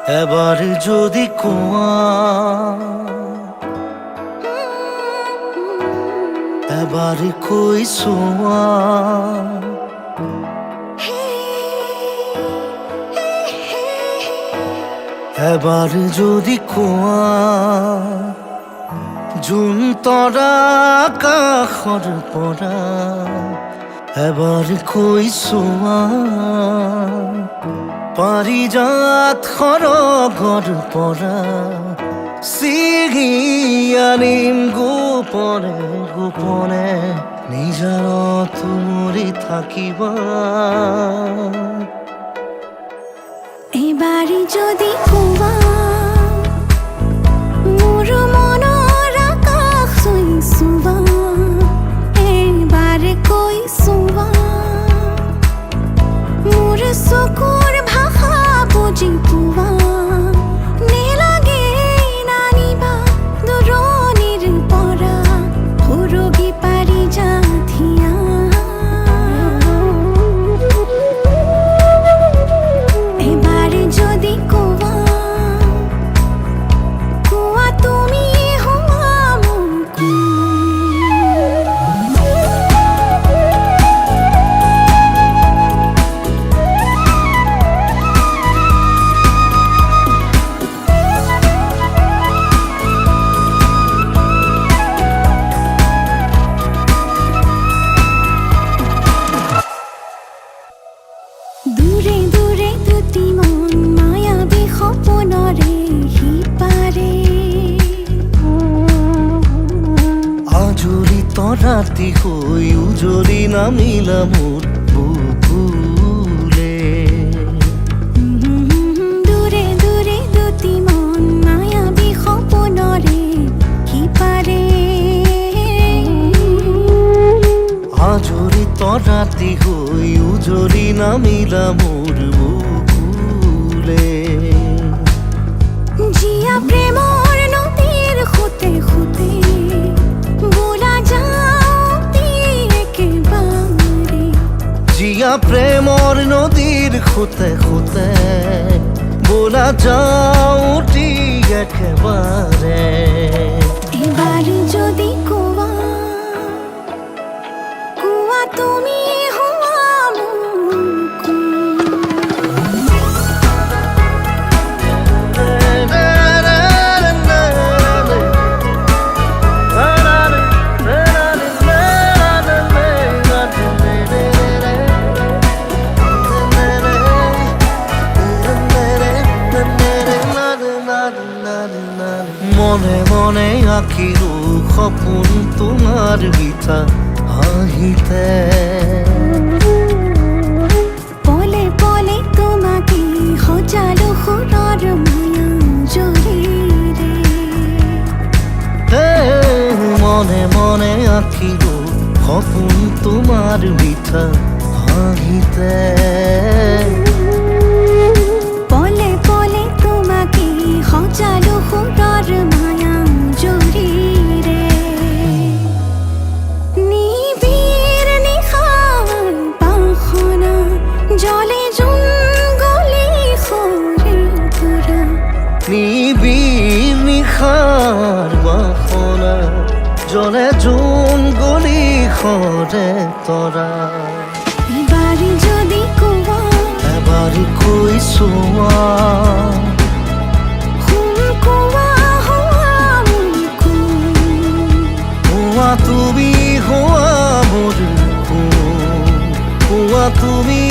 এবার যদি কোয়া এবার কই সোয়া এবার যদি কোয়া জুন তৰা কাষৰ পৰা এবাৰ কৈ চোৱা পাৰিজাত সৰগৰ পৰা ছিঙি আনিম গোপনে গোপনে নিজানত মৰি থাকিবা এবার যদি কোৱা মোৰ মনৰ আকাশ চুই চোৱা এবাৰ কৈ চোৱা মোৰ চকুৰ ভাষা বুজি পোৱা নেলাগে নানিবা দূৰণিৰ পৰা সুৰগি পাৰিজাত এবার যদি কোৱা কোৱা তুমি হোৱা মোৰ দূৰে দূৰে দুটি মন মায়াবী সপোনৰে সিপাৰে আজৰি তৰাতি হৈ উজলি নামিলা মোৰ বুকুলে দূৰে দূৰে দুটি মন মায়াবী সপোনৰে সিপাৰে আজৰি তৰাতি হৈ উজলি নামিলা মোৰ বুকুলে জিয়া প্ৰেমৰ নদীৰ সোঁতে সোঁতে বোলা যাওঁতে একেবাৰে জিয়া প্ৰেমৰ নদীৰ সোঁতে সোঁতে বোলা যাওঁতি একেবাৰে এবার যদি কোৱা কোৱা তুমি হোৱা মোৰ মনে মনে আঁকিলো সপোন তোমাৰ বিথা হাঁহিতে পলে পলে তোমাকে সজালো সুৰৰ মায়া জৰিৰে হে মনে মনে আঁকিলো সপোন তোমাৰ বিথা হাঁহিতে পলে পলে তোমাকে সজালো সুৰৰ মায়া জৰিৰে নিবিড় নিশাৰ বাসনা জলে জোন গলি সৰে পৰা নিবিড় নিশাৰ বাসনা জলে জোন গলি সৰে তৰা এবার যদি কোৱা এবাৰ কৈ চোৱা কোৱা হোৱা মোৰ কোৱা তুমি হোৱা মোৰ কোৱা তুমি